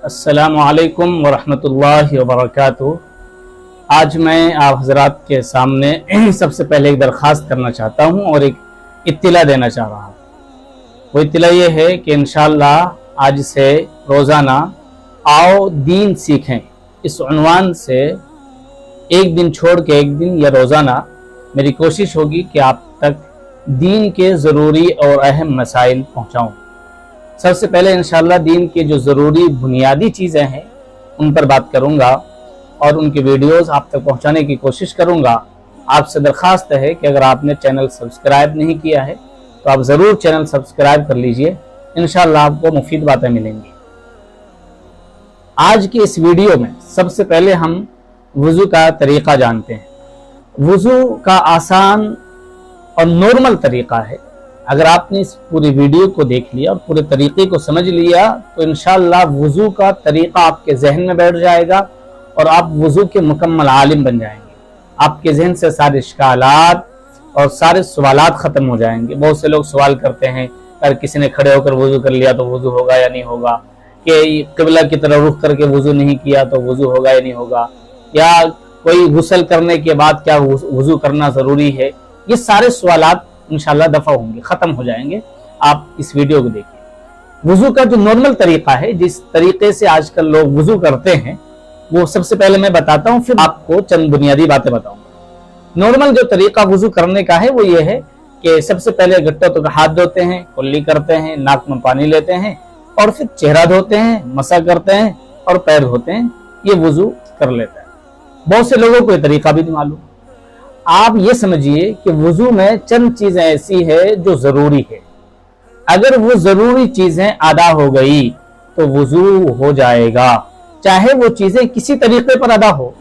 अस्सलामु अलैकुम वरहमतुल्लाहि वबरकातुहू। आज मैं आप हजरात के सामने सबसे पहले एक दरख्वास्त करना चाहता हूँ और एक इत्तिला देना चाह रहा हूँ। वो इत्तिला ये है कि इंशाअल्लाह आज से रोज़ाना आओ दीन सीखें, इस उन्वान से एक दिन छोड़ के एक दिन या रोज़ाना मेरी कोशिश होगी कि आप तक दीन के ज़रूरी और अहम मसाइल पहुँचाऊँ। सबसे पहले इंशाअल्लाह दीन के जो ज़रूरी बुनियादी चीज़ें हैं उन पर बात करूँगा और उनके वीडियोस आप तक पहुँचाने की कोशिश करूँगा। आपसे दरख्वास्त है कि अगर आपने चैनल सब्सक्राइब नहीं किया है तो आप ज़रूर चैनल सब्सक्राइब कर लीजिए, इंशाअल्लाह आपको मुफीद बातें मिलेंगी। आज की इस वीडियो में सबसे पहले हम वज़ू का तरीक़ा जानते हैं। वज़ू का आसान और नॉर्मल तरीक़ा है। अगर आपने इस पूरी वीडियो को देख लिया और पूरे तरीक़े को समझ लिया तो इंशाअल्लाह वज़ू का तरीक़ा आपके जहन में बैठ जाएगा और आप वज़ू के मुकम्मल आलिम बन जाएंगे। आपके जहन से सारे इश्कालात और सारे सवालात ख़त्म हो जाएंगे। बहुत से लोग सवाल करते हैं अगर किसी ने खड़े होकर वज़ू कर लिया तो वज़ू होगा या नहीं होगा, कि क़िबला की तरफ रुख करके वज़ू नहीं किया तो वज़ू होगा या नहीं होगा, या कोई गुस्ल करने के बाद क्या वज़ू करना ज़रूरी है। ये सारे सवालात इंशाअल्लाह दफा होंगे, खत्म हो जाएंगे। आप इस वीडियो को देखिए। वज़ू का जो नॉर्मल तरीका है, जिस तरीके से आजकल लोग वज़ू करते हैं, वो सबसे पहले मैं बताता हूँ, फिर आपको चंद बुनियादी बातें बताऊंगा। नॉर्मल जो तरीका वज़ू करने का है वो ये है कि सबसे पहले गट्टा तो हाथ धोते हैं, कुल्ली करते हैं, नाक में पानी लेते हैं और फिर चेहरा धोते हैं, मसा करते हैं और पैर धोते हैं। ये वज़ू कर लेता है। बहुत से लोगों को ये तरीका भी नहीं मालूम। आप ये समझिए कि वज़ू में चंद चीजें ऐसी है जो जरूरी है। अगर वो जरूरी चीजें अदा हो गई तो वज़ू हो जाएगा, चाहे वो चीजें किसी तरीके पर अदा हो।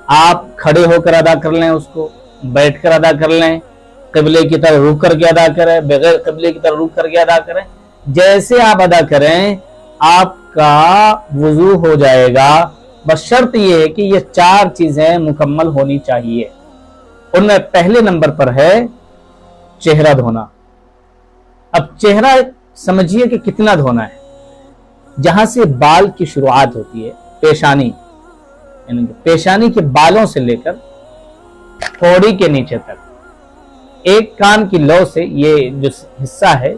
आप खड़े होकर अदा कर लें, उसको बैठकर अदा कर लें, क़िबले की तरफ रुख करके अदा करें, बगैर क़िबले की तरफ रुख करके अदा करें, जैसे आप अदा करें आपका वज़ू हो जाएगा। बस शर्त यह है कि ये चार चीजें मुकम्मल होनी चाहिए। उनमें पहले नंबर पर है चेहरा धोना। अब चेहरा समझिए कि कितना धोना है। जहां से बाल की शुरुआत होती है, पेशानी, यानी पेशानी के बालों से लेकर थोड़ी के नीचे तक, एक कान की लौ से, ये जो हिस्सा है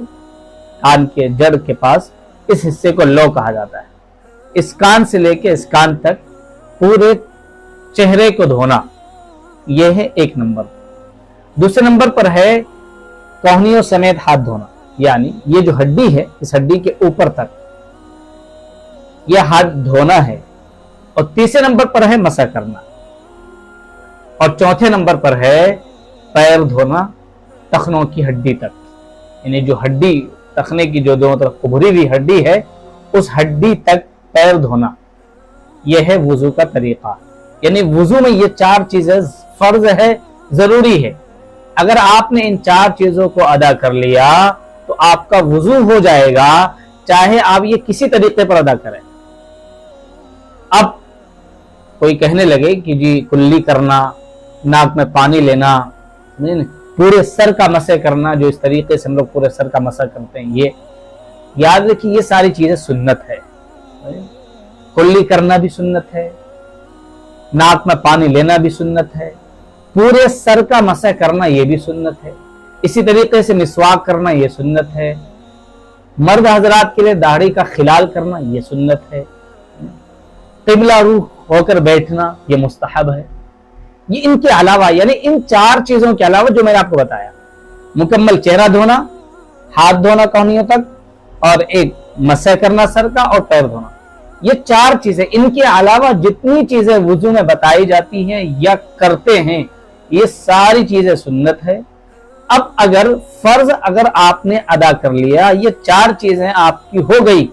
कान के जड़ के पास, इस हिस्से को लौ कहा जाता है। इस कान से लेके इस कान तक पूरे चेहरे को धोना, यह है एक नंबर। दूसरे नंबर पर है कोहनियों समेत हाथ धोना, यानी ये जो हड्डी है इस हड्डी के ऊपर तक यह हाथ धोना है। और तीसरे नंबर पर है मसा करना। और चौथे नंबर पर है पैर धोना टखनों की हड्डी तक, यानी जो हड्डी टखने की जो दोनों तरफ उभरी हुई हड्डी है उस हड्डी तक पैर धोना। यह है वज़ू का तरीका। यानी वज़ू में ये चार चीजें फर्ज है, जरूरी है। अगर आपने इन चार चीजों को अदा कर लिया तो आपका वज़ू हो जाएगा, चाहे आप ये किसी तरीके पर अदा करें। अब कोई कहने लगे कि जी कुल्ली करना, नाक में पानी लेना, पूरे सर का मसा करना, जो इस तरीके से हम लोग पूरे सर का मसा करते हैं, ये याद रखिए ये सारी चीजें सुन्नत है। कुल्ली करना भी सुन्नत है, नाक में पानी लेना भी सुन्नत है, पूरे सर का मसा करना ये भी सुन्नत है। इसी तरीके से मिसवाक करना ये सुन्नत है। मर्द हजरात के लिए दाढ़ी का खिलाल करना ये सुन्नत है। क़िबला रुख होकर बैठना ये मुस्तहब है। ये इनके अलावा, यानी इन चार चीजों के अलावा जो मैंने आपको बताया, मुकम्मल चेहरा धोना, हाथ धोना कोहनियों तक, और एक मसा करना सर का, और पैर धोना, ये चार चीजें, इनके अलावा जितनी चीजें वज़ू में बताई जाती हैं या करते हैं ये सारी चीजें सुन्नत है। अब अगर फर्ज अगर आपने अदा कर लिया, ये चार चीजें आपकी हो गई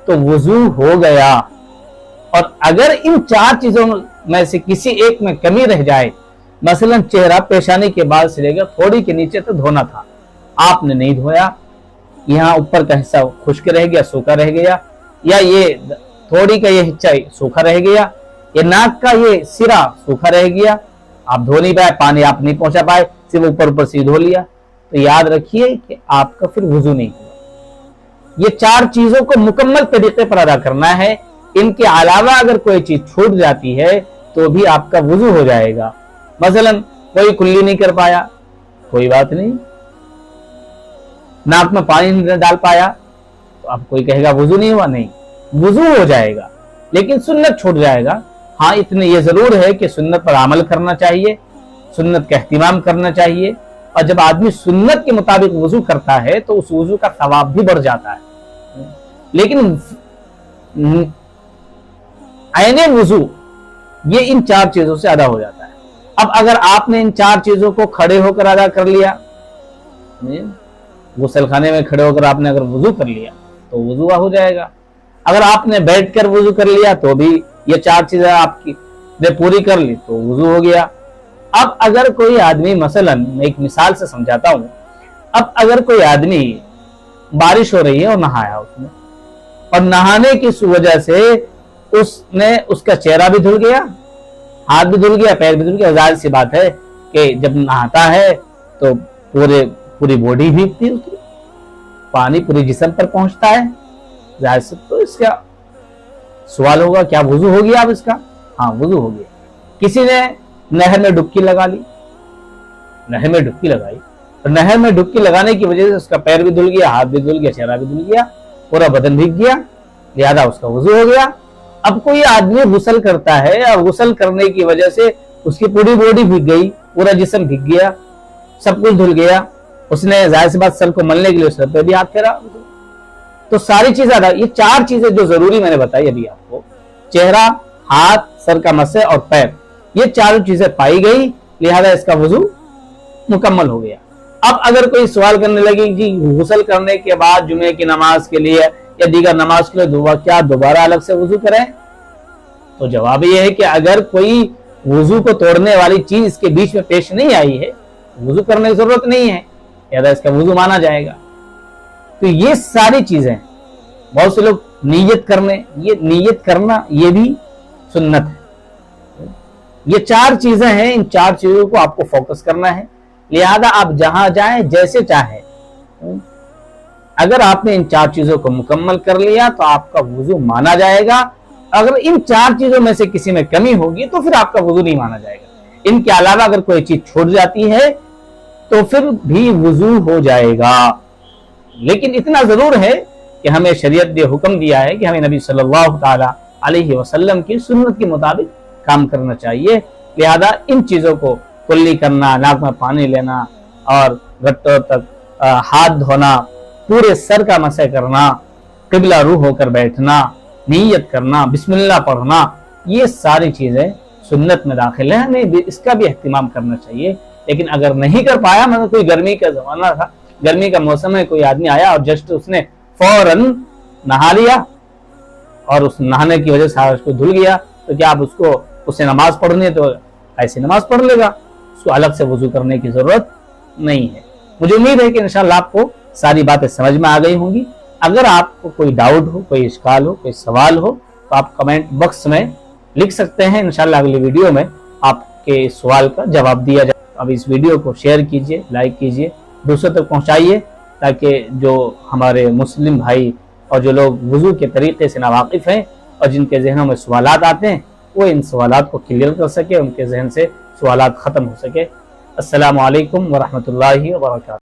तो वज़ू हो गया। और अगर इन चार चीजों में से किसी एक में कमी रह जाए, मसलन चेहरा पेशानी के बाल से लेकर थोड़ी के नीचे तो धोना था, आपने नहीं धोया, यहाँ ऊपर का हिस्सा खुश्क रह गया, सूखा रह गया, या ये थोड़ी का ये हिस्सा सूखा रह गया, ये नाक का ये सिरा सूखा रह गया, आप धो नहीं पाए, पानी आप नहीं पहुंचा पाए, सिर्फ ऊपर ऊपर से धो लिया, तो याद रखिए कि आपका फिर वज़ू नहीं हुआ। یہ 4 چیزوں کو مکمل طریقے پر ادا کرنا ہے. ان کے علاوہ اگر کوئی چیز چھوٹ جاتی ہے تو بھی آپ کا وضو ہو جائے گا. مثلا کوئی کلی نہیں کر پایا، کوئی بات نہیں، ناک میں پانی نہیں ڈال پایا تو اب کوئی کہے گا وضو نہیں ہوا، نہیں، وضو ہو جائے گا لیکن سنت چھوٹ جائے گا. ہاں اتنا یہ ضرور ہے کہ سنت پر عمل کرنا چاہیے، سنت کا اہتمام کرنا چاہیے، اور جب آدمی سنت کے مطابق وضو کرتا ہے تو اس وضو کا ثواب بھی بڑھ جاتا ہے. لیکن عین وضو یہ ان 4 چیزوں سے ادا ہو جاتا ہے. اب اگر آپ نے ان 4 چیزوں کو کھڑے ہو کر ادا کر لیا، غسل خانے میں کھڑے ہو کر آپ نے اگر وضو کر لیا تو وضو ہو جائے گا. اگر آپ نے بیٹھ کر وضو کر لیا تو بھی یہ 4 چیزیں آپ کی پوری کر لی تو وضو ہو گیا. اب اگر کوئی آدمی، مثلا میں ایک مثال سے سمجھاتا ہوں، اب اگر کوئی آدمی بارش ہو رہی ہے اور نہایا اس نے، اور نہانے کی وجہ سے اس کا چہرہ بھی دھل گیا، ہاتھ بھی دھل گیا، پیر بھی دھل گیا. ظاہر سی بات ہے کہ جب نہاتا ہے تو پوری باڈی بھیگتی ہے، اس کی پانی پوری جسم پر پہنچتا ہے. ظاہر سے تو اس کا سوال ہوگا کیا وضو ہو گیا اب اس کا؟ ہاں وضو ہو گیا. کسی نے نہر میں ڈبکی لگا لی، نہر میں ڈبکی لگائی، اور نہر میں ڈبکی لگانے کی وجہ سے اس کا پیر بھی دھل گیا، ہاتھ بھی دھل گیا، چہرہ بھی دھل گیا، پورا بدن بھیگ گیا، لہذا اس کا وضو ہو گیا. اب کوئی آدمی غسل کرتا ہے اور غسل کرنے کی وجہ سے اس کی پوری باڈی بھیگ گئی، پورا جسم بھیگ گیا، سب کچھ دھل گیا. اس نے ظاہر سی بات سر کو ملنے کے لیے سر پہ بھی ہاتھ پھیرا. تو ساری چیزیں ادا، یہ 4 چیزیں جو ضروری میں نے بتائی ابھی آپ کو، چہرہ، ہاتھ، سر کا مسح اور پیر، یہ 4 چیزیں پائی گئی، لہذا اس کا وضو مکمل ہو گیا. اب اگر کوئی سوال کرنے لگے کہ غسل کرنے کے بعد جمعے کی نماز کے لیے یا دیگر نماز کے لیے کیا دوبارہ الگ سے وضو کریں؟ تو جواب یہ ہے کہ اگر کوئی وضو کو توڑنے والی چیز اس کے بیچ میں پیش نہیں آئی ہے، وضو کرنے کی ضرورت نہیں ہے، لہذا اس کا وضو مانا جائے گا. تو یہ ساری چیزیں، بہت سے لوگ نیت کرنا یہ بھی سنت ہے. یہ 4 چیزیں ہیں، ان 4 چیزوں کو آپ کو فوکس کرنا ہے. لہذا آپ جہاں جائیں جیسے چاہیں، اگر آپ نے ان 4 چیزوں کو مکمل کر لیا تو آپ کا وضو مانا جائے گا. اگر ان 4 چیزوں میں سے کسی میں کمی ہوگی تو پھر آپ کا وضو نہیں مانا جائے گا. ان کے علاوہ اگر کوئی چیز چھوٹ جاتی ہے تو پھر بھی وضو ہو جائے گا. لیکن اتنا ضرور ہے کہ ہمیں شریعت نے حکم دیا ہے کہ ہمیں نبی صلی اللہ تعالی علیہ وسلم کی سنت کے مطابق کام کرنا چاہیے. لہذا ان چیزوں کو کلی کرنا، ناک میں پانی لینا اور گھٹوں تک ہاتھ دھونا، پورے سر کا مسح کرنا، قبلہ رو ہو کر بیٹھنا، نیت کرنا، بسم اللہ پڑھنا، یہ ساری چیزیں سنت میں داخل ہیں. ہمیں اس کا بھی اہتمام کرنا چاہیے. لیکن اگر نہیں کر پایا، مطلب کوئی گرمی کا زمانہ تھا، گرمی کا موسم ہے، کوئی آدمی آیا اور جسٹ اس نے فوراً نہا لیا اور اس نہانے کی وجہ سے اس کو دھل گیا، تو کیا آپ اس سے نماز پڑھنی ہے تو ایسی نماز پڑھ لے گا، اس کو الگ سے وضو کرنے کی ضرورت نہیں ہے. مجھے امید ہے کہ انشاءاللہ آپ کو ساری باتیں سمجھ میں آ گئی ہوں گی. اگر آپ کو کوئی ڈاؤٹ ہو، کوئی اشکال ہو، کوئی سوال ہو تو آپ کمنٹ باکس میں لکھ سکتے ہیں. انشاءاللہ اگلی ویڈیو میں آپ کے سوال کا جواب دیا جائے. اب اس ویڈیو کو شیئر کیجئے، لائک کیجئے، دوسروں تک پہنچائیے، تاکہ جو ہمارے مسلم بھائی اور جو لوگ وضو کے طریقے سے ناواقف ہیں اور جن کے ذہنوں میں سوالات آتے ہیں، وہ ان سوالات کو کلیئر کر سکے، ان کے ذہن سے سوالات ختم ہو سکے. السلام علیکم ورحمۃ اللہ وبرکاتہ.